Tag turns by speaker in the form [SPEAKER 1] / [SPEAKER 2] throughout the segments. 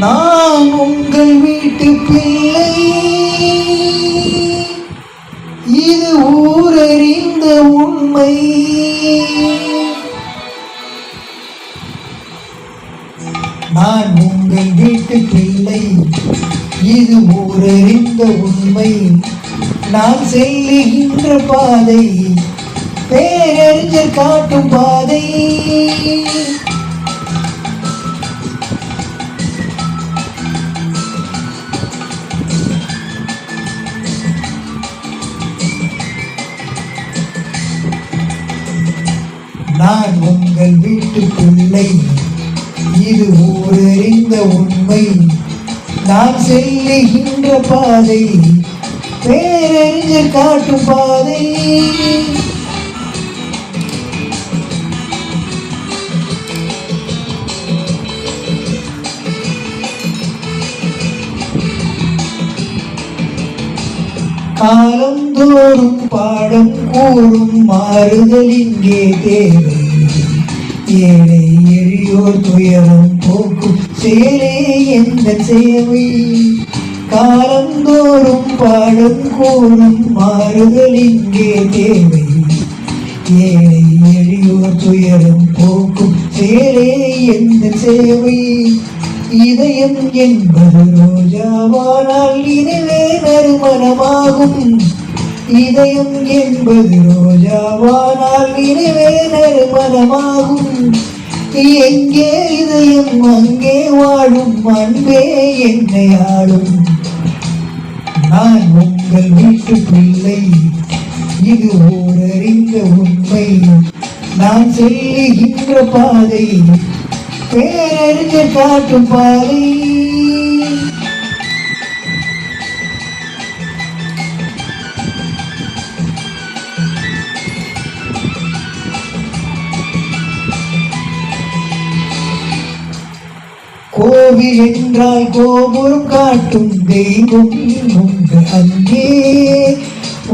[SPEAKER 1] நான் உங்கள் வீட்டு பிள்ளை, இது ஊரறிந்த உண்மை. நான் உங்கள் வீட்டு பிள்ளை, இது ஊரறிந்த உண்மை. நான் செல்லுகின்ற பாதை பேரறிஞர் காட்டும் பாதை. நான் உங்கள் வீட்டு பிள்ளை, இது ஊரறிந்த உண்மை. நான் செல்லுகின்ற பாதை பேரறிஞர் காட்டும் பாதை. காலந்தோறும் பாடம் கூறும் மாறுதல் இங்கே தேவை. ஏழை எளியோர் துயரம் போக்கும் சேலே எந்த சேவை. காலந்தோறும் பாடம் கூறும் மாறுதல் இங்கே தேவை. ஏழை எளியோர் துயரம் போக்கும் சேலே எந்த சேவை. இதயம் என்பது ரோஜாவானால் இதுவே நறுமணமாகும். இதயம் என்பது ரோஜாவானால் இதுவே நறுமணமாகும். எங்கே இதயம் அங்கே வாழும் அன்பே என்னை ஆளும். நான் உங்கள் வீட்டு பிள்ளை, இது ஊரறிந்த உண்மை. நான் செல்லுகின்ற பாதை பேரறிஞர் காட்டும் பாதை. கோவில் என்றால் கோபுரம் காட்டும் தெய்வம் உண்டு அங்கே.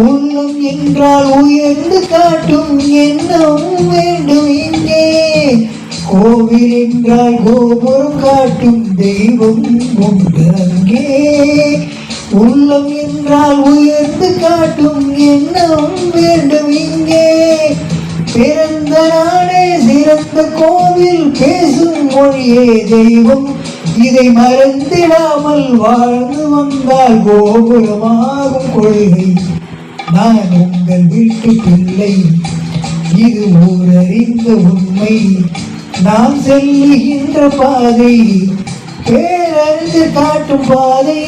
[SPEAKER 1] உள்ளம் என்றால் உயர்ந்து காட்டும் எண்ணம் வேண்டும் இங்கே. கோவில் என்றால் கோபுரம் காட்டும் தெய்வம் உண்டு அங்கே. உள்ளம் என்றால் உயர்ந்து காட்டும் எண்ணம் வேண்டும் இங்கே. பிறந்த நாடே சிறந்த கோவில், பேசும் மொழியே தெய்வம். இதை மறந்திடாமல் வாழ்ந்து வந்தால் கோபுரமாகும் கொள்கை. நான் உங்கள் வீட்டு பிள்ளை, இது ஊரறிந்த உண்மை. நான் செல்லுகின்ற பாதை பேரறிஞர் காட்டும் பாதை.